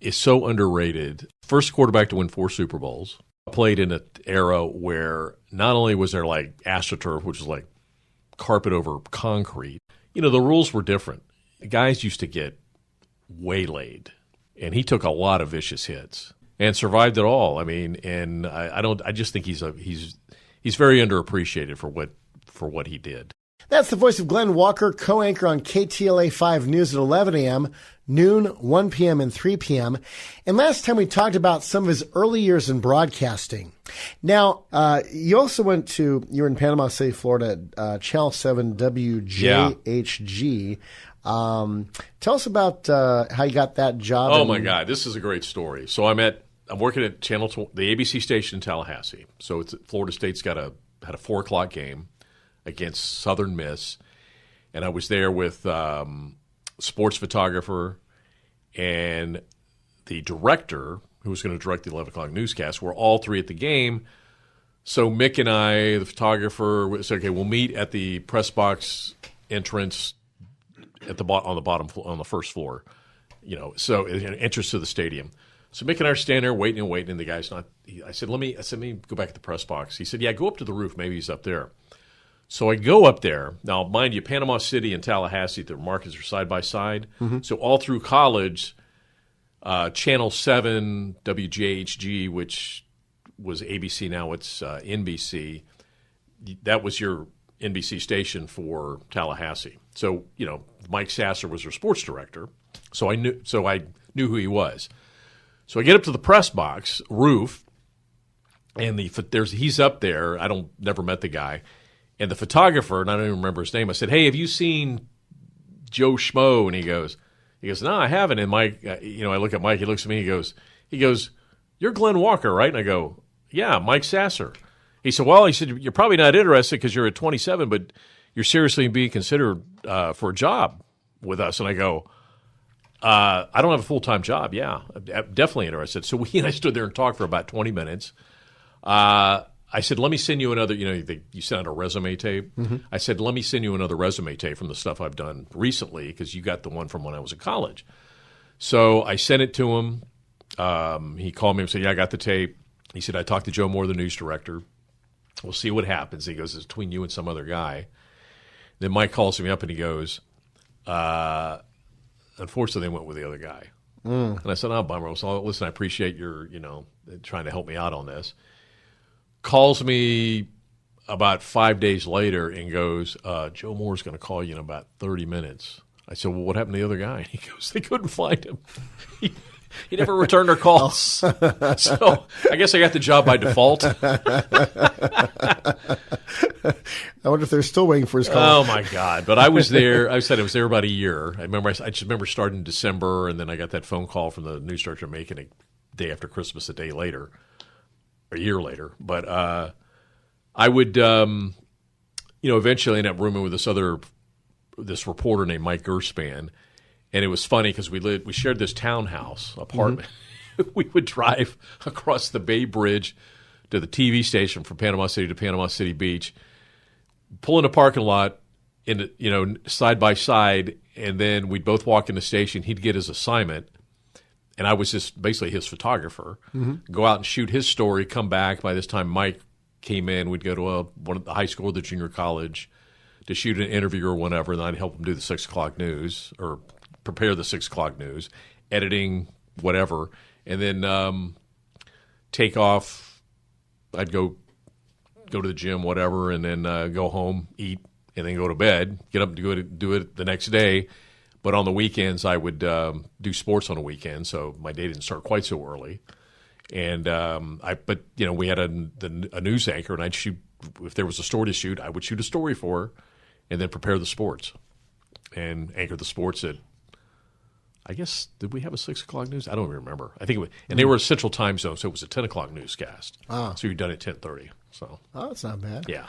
is so underrated. First quarterback to win 4 Super Bowls. Played in an era where not only was there like AstroTurf, which was like carpet over concrete, the rules were different. Guys used to get waylaid, and he took a lot of vicious hits and survived it all. I mean, and I just think he's very underappreciated for what he did. That's the voice of Glen Walker, co-anchor on KTLA 5 News at 11 a.m., noon, 1 p.m., and 3 p.m. And last time we talked about some of his early years in broadcasting. Now, you also you were in Panama City, Florida, Channel 7 WJHG. Tell us about how you got that job. Oh, my God. This is a great story. So I'm working at the ABC station in Tallahassee. So Florida State's had a 4 o'clock game against Southern Miss, and I was there with sports photographer and the director who was going to direct the 11 o'clock newscast. We're all 3 at the game. So Mick and I, the photographer, said, okay, we'll meet at the press box entrance on the first floor, so entrance to the stadium. So Mick and I are standing there waiting, and the guy's not. I said, let me go back to the press box. He said, yeah, go up to the roof. Maybe he's up there. So I go up there. Now, mind you, Panama City and Tallahassee, their markets are side by side. Mm-hmm. So all through college, Channel 7, WJHG, which was ABC, now it's NBC, that was your NBC station for Tallahassee. So, Mike Sasser was their sports director. So I knew who he was. So I get up to the press box roof, and he's up there. Never met the guy. And the photographer, and I don't even remember his name, I said, hey, have you seen Joe Schmo? And he goes, no, I haven't. And Mike, I look at Mike, he looks at me, he goes, you're Glen Walker, right? And I go, yeah, Mike Sasser. He said, you're probably not interested because you're at 27, but you're seriously being considered for a job with us. And I go, I don't have a full-time job. Yeah, I'm definitely interested. So he and I stood there and talked for about 20 minutes. I said, let me send you another, you sent out a resume tape. Mm-hmm. I said, let me send you another resume tape from the stuff I've done recently because you got the one from when I was in college. So I sent it to him. He called me and said, yeah, I got the tape. He said, I talked to Joe Moore, the news director. We'll see what happens. He goes, it's between you and some other guy. Then Mike calls me up and he goes, unfortunately, they went with the other guy. And I said, oh, bummer. So listen, I appreciate your, trying to help me out on this. Calls me about 5 days later and goes, Joe Moore's going to call you in about 30 minutes. I said, well, what happened to the other guy? And he goes, they couldn't find him. He never returned our calls. So I guess I got the job by default. I wonder if they're still waiting for his call. Oh, my God. But I was there. I was there about a year. I just remember starting in December, and then I got that phone call from the news director making it day after Christmas, a day later. A year later, but I would, eventually end up rooming with this reporter named Mike Gerspan, and it was funny because we shared this townhouse apartment. Mm-hmm. We would drive across the Bay Bridge to the TV station from Panama City to Panama City Beach, pull in a parking lot, side by side, and then we'd both walk in the station. He'd get his assignment. And I was just basically his photographer, go out and shoot his story, come back. By this time, Mike came in. We'd go to one of the high school or the junior college to shoot an interview or whatever, and I'd help him do the 6 o'clock news or prepare the 6 o'clock news, editing, whatever. And then take off. I'd go to the gym, whatever, and then go home, eat, and then go to bed, get up and do it the next day. But on the weekends, I would do sports on the weekend, so my day didn't start quite so early. And we had a news anchor, and I'd shoot if there was a story to shoot. I would shoot a story for her, and then prepare the sports, and anchor the sports at. I guess did we have a 6 o'clock news? I don't even remember. I think it was, and they were a Central Time Zone, so it was a 10 o'clock newscast. So you're done at 10:30. So that's not bad. Yeah,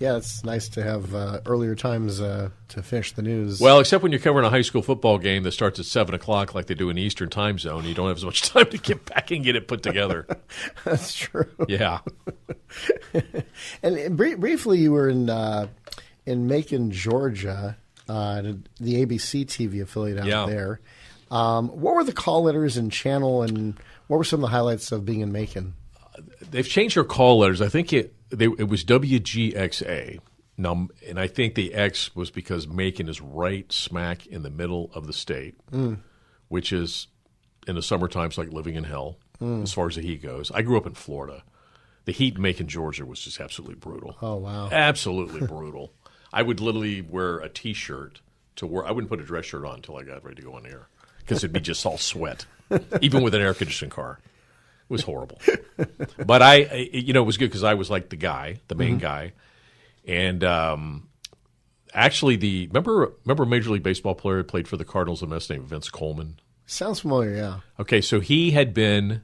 yeah, it's nice to have earlier times to finish the news. Well, except when you're covering a high school football game that starts at 7 o'clock, like they do in the Eastern Time Zone, you don't have as much time to get back and get it put together. That's true. Yeah. And briefly, you were in Macon, Georgia, the ABC TV affiliate out there. What were the call letters and channel, and what were some of the highlights of being in Macon? They've changed their call letters. I think it was WGXA. Now, and I think the X was because Macon is right smack in the middle of the state, which is in the summertime, it's like living in hell as far as the heat goes. I grew up in Florida. The heat in Macon, Georgia was just absolutely brutal. Oh, wow. Absolutely brutal. I would literally wear a T-shirt to work. I wouldn't put a dress shirt on until I got ready to go on air because it'd be just all sweat, even with an air-conditioned car. It was horrible. But it was good because I was like the main guy. And actually, remember a Major League Baseball player who played for the Cardinals, a Mets named Vince Coleman? Sounds familiar, yeah. Okay, so he had been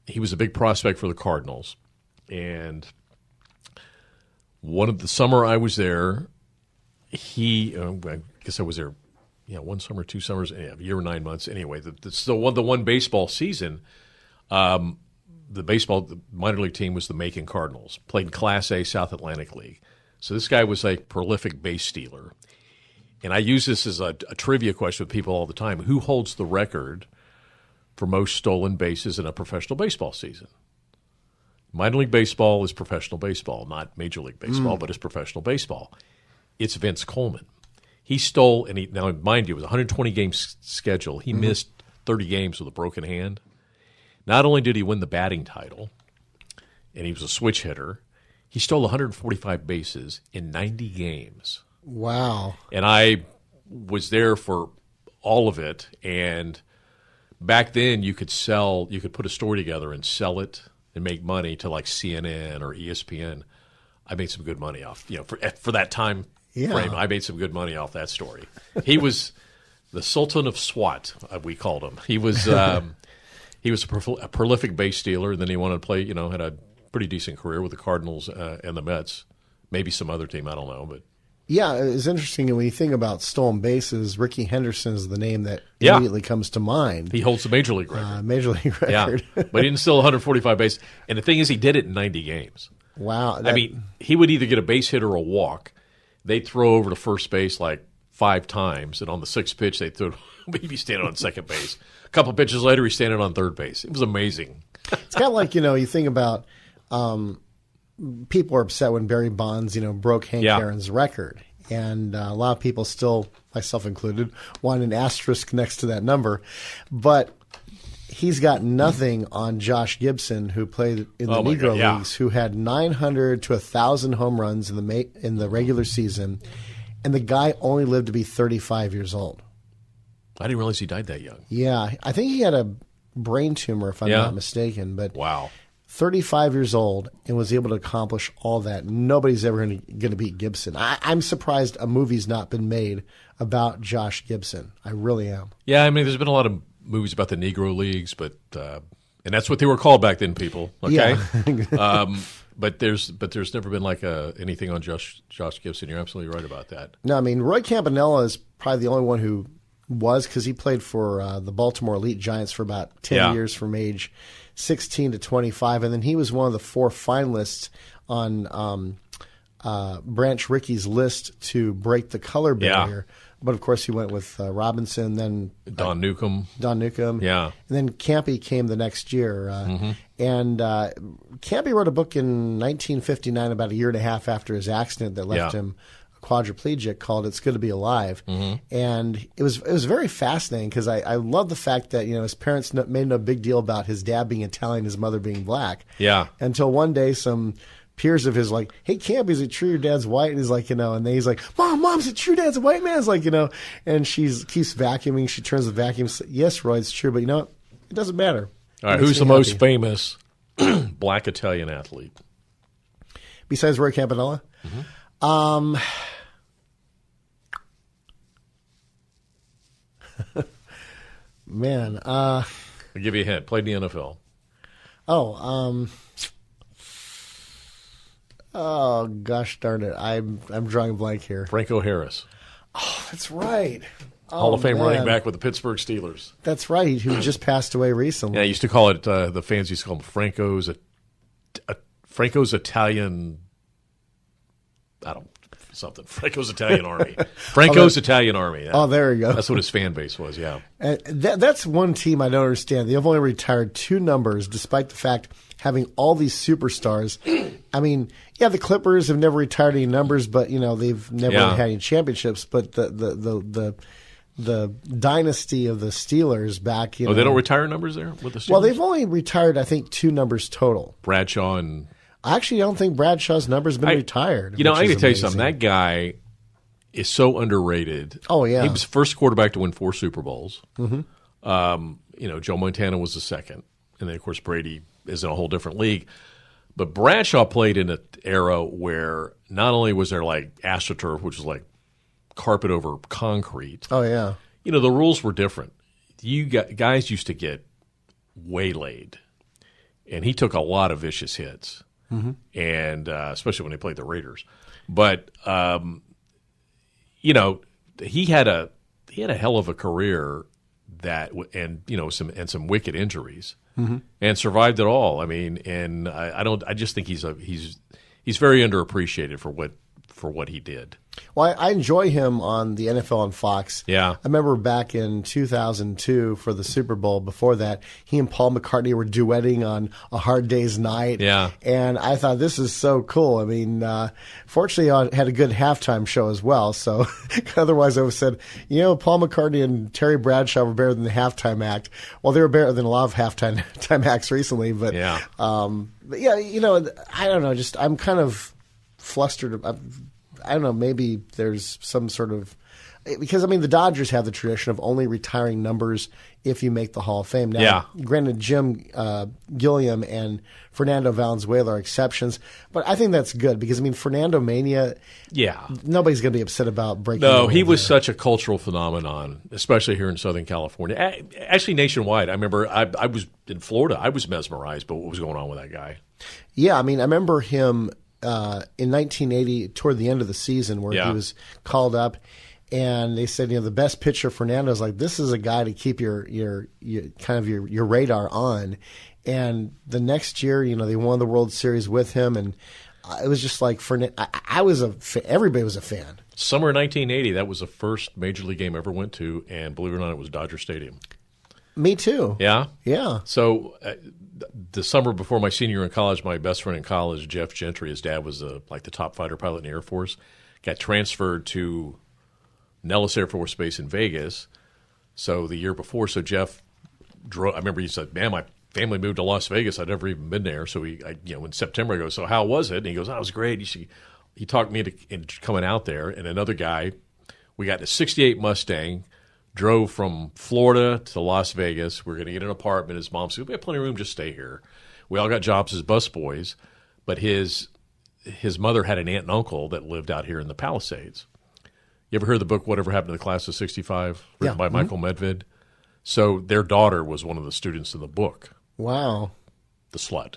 he was a big prospect for the Cardinals. And the summer I was there, I guess I was there, one summer, 2 summers, a year and 9 months. Anyway, the one baseball season, the minor league team was the Macon Cardinals, played in Class A South Atlantic League. So this guy was a prolific base stealer. And I use this as a trivia question with people all the time. Who holds the record for most stolen bases in a professional baseball season? Minor league baseball is professional baseball, not Major League Baseball, but it's professional baseball. It's Vince Coleman. He stole, now mind you, it was a 120-game schedule. He missed 30 games with a broken hand. Not only did he win the batting title, and he was a switch hitter, he stole 145 bases in 90 games. Wow. And I was there for all of it. And back then you could put a story together and sell it and make money to like CNN or ESPN. I made some good money off, for that time frame. I made some good money off that story. He was the Sultan of SWAT, we called him. He was a prolific base stealer, and then he wanted to play, had a pretty decent career with the Cardinals and the Mets. Maybe some other team, I don't know, but. Yeah, it's interesting when you think about stolen bases. Ricky Henderson is the name that immediately comes to mind. He holds the Major League record. Major League record. Yeah, but he didn't steal 145 bases. And the thing is, he did it in 90 games. Wow. He would either get a base hit or a walk. They'd throw over to first base like 5 times, and on the 6th pitch, they'd throw maybe standing on second base. A couple pitches later, he's standing on third base. It was amazing. It's kind of like, you think about people are upset when Barry Bonds, broke Hank Aaron's record. And a lot of people still, myself included, want an asterisk next to that number. But he's got nothing on Josh Gibson, who played in the Negro Leagues, who had 900 to 1,000 home runs in the regular season. And the guy only lived to be 35 years old. I didn't realize he died that young. Yeah. I think he had a brain tumor, if I'm not mistaken. But wow. 35 years old and was able to accomplish all that. Nobody's ever going to beat Gibson. I'm surprised a movie's not been made about Josh Gibson. I really am. Yeah, there's been a lot of movies about the Negro Leagues, but and that's what they were called back then, people. Okay, yeah. but there's never been like anything on Josh Gibson. You're absolutely right about that. No, Roy Campanella is probably the only one who was, because he played for the Baltimore Elite Giants for about 10 years from age 16 to 25, and then he was one of the 4 finalists on Branch Rickey's list to break the color barrier. But, of course, he went with Robinson, then Don Newcomb. Yeah. And then Campy came the next year. And Campy wrote a book in 1959, about a year and a half after his accident that left him quadriplegic, called "It's Good to Be Alive," and it was very fascinating because I love the fact that his parents made no big deal about his dad being Italian, his mother being black. Yeah. Until one day, some peers of his like, "Hey, Camp, is it true your dad's white?" And he's like, and then he's like, "Mom, is it true dad's a white man?" It's like, and she keeps vacuuming. She turns the vacuum. "Yes, Roy, it's true, but it doesn't matter." All right, who's the most famous black Italian athlete besides Roy Campanella? Man, I'll give you a hint. Played in the NFL. Oh, gosh darn it! I'm drawing a blank here. Franco Harris. Oh, that's right. Hall of Fame running back with the Pittsburgh Steelers. That's right. Who just passed away recently. Yeah, I used to call it. The fans used to call him Franco's Italian. I don't something. Franco's Italian Army. Franco's Italian Army. Yeah. Oh, there you go. That's what his fan base was, yeah. That's one team I don't understand. They've only retired 2 numbers, despite the fact having all these superstars. I mean, yeah, the Clippers have never retired any numbers, but they've never had any championships. But the dynasty of the Steelers back, they don't retire numbers there with the Steelers? Well, they've only retired, I think, 2 numbers total. Bradshaw and I actually don't think Bradshaw's number's been retired. I got to tell you something. That guy is so underrated. Oh, yeah. He was the first quarterback to win 4 Super Bowls. Mm-hmm. Joe Montana was the second. And then, of course, Brady is in a whole different league. But Bradshaw played in an era where not only was there like AstroTurf, which was like carpet over concrete. Oh, yeah. The rules were different. Guys used to get waylaid. And he took a lot of vicious hits. Mm-hmm. And especially when they played the Raiders. But, he had a hell of a career and some wicked injuries. Mm-hmm. And survived it all. I mean, and I just think he's very underappreciated for what he did. Well, I enjoy him on the NFL on Fox. Yeah. I remember back in 2002 for the Super Bowl. Before that, he and Paul McCartney were duetting on A Hard Day's Night. Yeah. And I thought, this is so cool. I mean, fortunately, I had a good halftime show as well. So otherwise, I would have said, Paul McCartney and Terry Bradshaw were better than the halftime act. Well, they were better than a lot of halftime acts recently. But, yeah. But yeah, I don't know. Just I'm kind of flustered. I don't know, maybe there's some sort of – because, the Dodgers have the tradition of only retiring numbers if you make the Hall of Fame. Now, Granted, Jim Gilliam and Fernando Valenzuela are exceptions, but I think that's good because, Fernando Mania – nobody's going to be upset about breaking No, he was such a cultural phenomenon, especially here in Southern California. Actually, nationwide. I remember I was in Florida. I was mesmerized by what was going on with that guy. Yeah, I remember him – in 1980, toward the end of the season, where he was called up, and they said, the best pitcher, Fernando's like, this is a guy to keep your radar on. And the next year, they won the World Series with him, and it was just like everybody was a fan. Summer 1980, that was the first major league game I ever went to, and believe it or not, it was Dodger Stadium. Me too. Yeah? Yeah. So the summer before my senior year in college, my best friend in college, Jeff Gentry, his dad was the top fighter pilot in the Air Force, got transferred to Nellis Air Force Base in Vegas. So the year before, Jeff drove. I remember he said, "Man, my family moved to Las Vegas. I'd never even been there." So in September, I go, "So how was it?" And he goes, "Oh, it was great." He talked me into coming out there, and another guy. We got in a '68 Mustang. Drove from Florida to Las Vegas. We're going to get an apartment. His mom said, "We have plenty of room. Just stay here." We all got jobs as busboys, but his mother had an aunt and uncle that lived out here in the Palisades. You ever heard the book "Whatever Happened to the Class of '65" written by Michael Medved? So their daughter was one of the students in the book. Wow. The slut.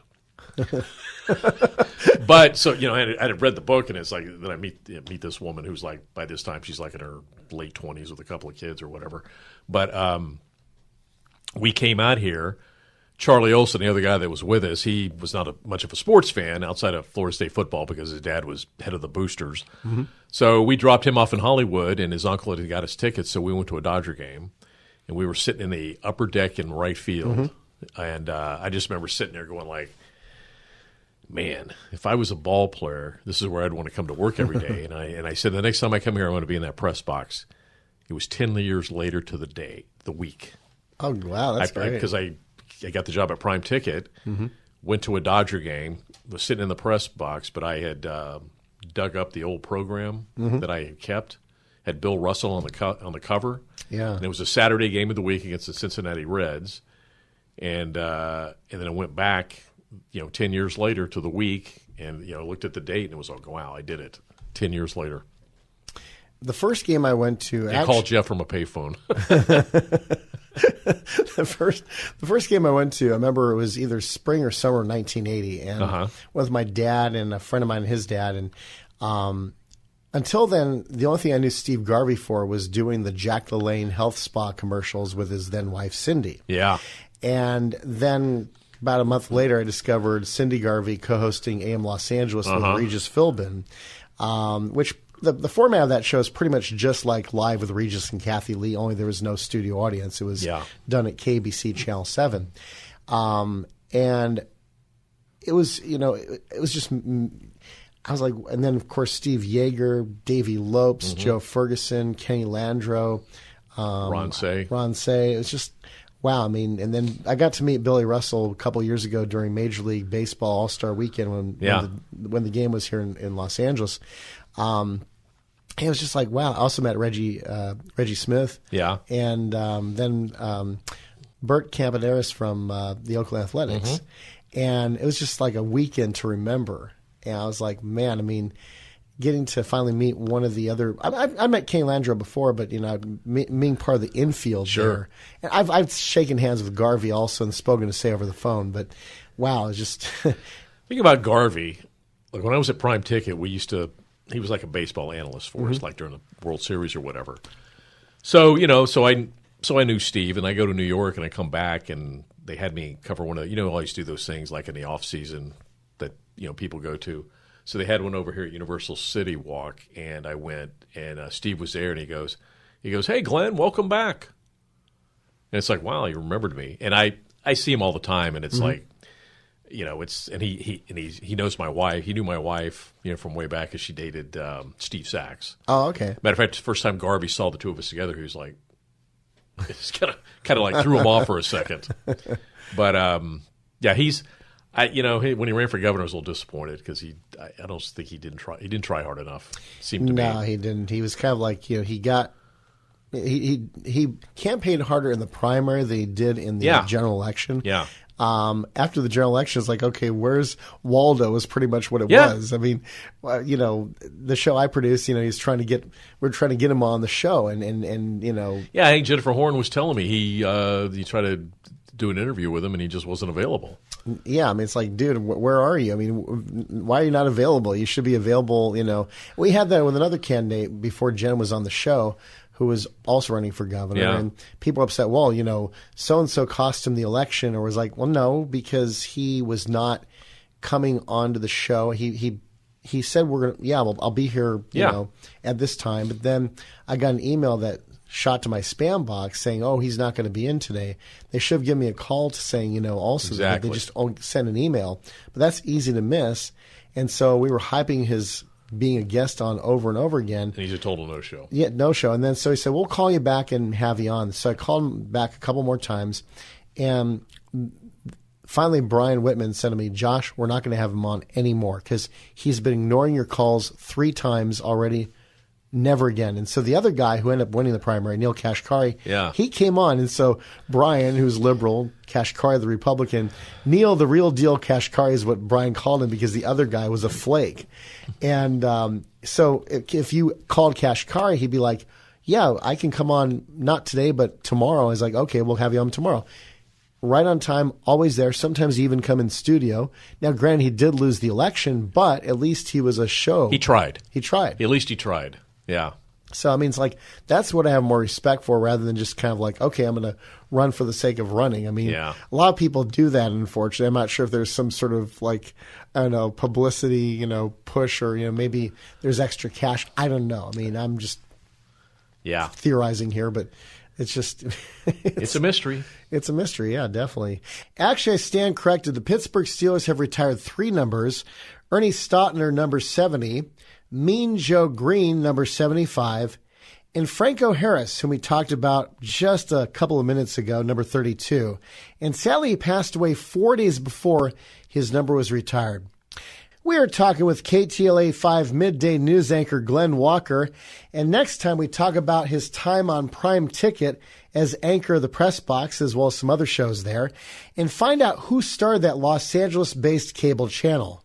But so I had read the book, and it's like then I meet this woman who's like, by this time she's like in her late 20s with a couple of kids or whatever. But we came out here. Charlie Olson, the other guy that was with us, he was not much of a sports fan outside of Florida State football because his dad was head of the Boosters. Mm-hmm. So we dropped him off in Hollywood, and his uncle had got us tickets, so we went to a Dodger game. And we were sitting in the upper deck in right field. Mm-hmm. And I just remember sitting there going like, man, if I was a ball player, this is where I'd want to come to work every day. And I said, the next time I come here, I want to be in that press box. It was 10 years later to the week. Oh, wow, that's great. Because I got the job at Prime Ticket, went to a Dodger game, was sitting in the press box, but I had dug up the old program that I had kept, had Bill Russell on the cover. Yeah. And it was a Saturday game of the week against the Cincinnati Reds. And then I went back, 10 years later to the week and, looked at the date and it was like, wow, I did it 10 years later. The first game I went to, I called Jeff from a payphone. The first game I went to, I remember it was either spring or summer of 1980, and with my dad and a friend of mine and his dad. And until then, the only thing I knew Steve Garvey for was doing the Jack LaLanne health spa commercials with his then wife Cindy. Yeah, and then about a month later, I discovered Cindy Garvey co-hosting AM Los Angeles with Regis Philbin. Which the format of that show is pretty much just like Live with Regis and Kathy Lee, only there was no studio audience. It was done at KBC Channel 7. And it was, it was just, I was like, and then of course Steve Yeager, Davey Lopes, Joe Ferguson, Kenny Landreau, Ron Say. It was just, wow. I mean, and then I got to meet Billy Russell a couple of years ago during Major League Baseball All-Star Weekend when the game was here in Los Angeles. It was just like, wow. I also met Reggie Smith. Yeah. And then Bert Campaneris from the Oakland Athletics. And it was just like a weekend to remember. And I was like, man, I mean, getting to finally meet one of the other. I met Kenny Landreau before, but being part of the infield there. And I've shaken hands with Garvey also and spoken to say over the phone. But wow, it's just think about Garvey. Like when I was at Prime Ticket, he was like a baseball analyst for us, like during the World Series or whatever. So so I knew Steve, and I go to New York, and I come back, and they had me cover one of the, I always do those things like in the off season that people go to. So they had one over here at Universal City Walk, and I went, and Steve was there, and he goes, "Hey, Glenn, welcome back." And it's like, wow, he remembered me, and I see him all the time, and it's like, it's and he knows my wife. He knew my wife, from way back, as she dated Steve Sachs. Oh, okay. Matter of fact, the first time Garvey saw the two of us together, he was like, it's kind of like threw him off for a second. But when he ran for governor, I was a little disappointed because I don't think he didn't try hard enough. Seemed to me. No, he didn't. He was kind of like he campaigned harder in the primary than he did in the general election. Yeah. After the general election, it's like, okay, where's Waldo is pretty much what it was. I mean, the show I produced, we're trying to get him on the show and Yeah, I think Jennifer Horn was telling me he tried to do an interview with him and he just wasn't available. Yeah, I mean, it's like, dude, where are you? I mean, why are you not available? You should be available, We had that with another candidate before Jen was on the show, who was also running for governor, and people were upset. Well, so-and-so cost him the election, or was like, well, no, because he was not coming onto the show. He said, I'll be here, at this time. But then I got an email that shot to my spam box saying, oh, he's not going to be in today. They should have given me a call to saying, also that they just sent an email. But that's easy to miss. And so we were hyping his being a guest on over and over again. And he's a total no-show. Yeah, no-show. And then so he said, we'll call you back and have you on. So I called him back a couple more times. And finally, Brian Whitman said to me, Josh, we're not going to have him on anymore because he's been ignoring your calls 3 times already. Never again. And so the other guy who ended up winning the primary, Neil Kashkari, he came on. And so Brian, who's liberal, Kashkari, the Republican, Neil, the real deal Kashkari is what Brian called him because the other guy was a flake. And so if you called Kashkari, he'd be like, yeah, I can come on, not today, but tomorrow. He's like, okay, we'll have you on tomorrow. Right on time, always there. Sometimes he even come in studio. Now, granted, he did lose the election, but at least he was a show. He tried. At least he tried. Yeah. So, I mean, it's like that's what I have more respect for rather than just kind of like, okay, I'm going to run for the sake of running. I mean, a lot of people do that, unfortunately. I'm not sure if there's some sort of like, I don't know, publicity, push or, maybe there's extra cash. I don't know. I mean, I'm just theorizing here, but it's just it's a mystery. It's a mystery, yeah, definitely. Actually, I stand corrected. The Pittsburgh Steelers have retired 3 numbers. Ernie Stautner, number 70. Mean Joe Green, number 75, and Franco Harris, whom we talked about just a couple of minutes ago, number 32. And sadly, he passed away 4 days before his number was retired. We are talking with KTLA 5 midday news anchor Glen Walker, and next time we talk about his time on Prime Ticket as anchor of the press box, as well as some other shows there, and find out who started that Los Angeles-based cable channel.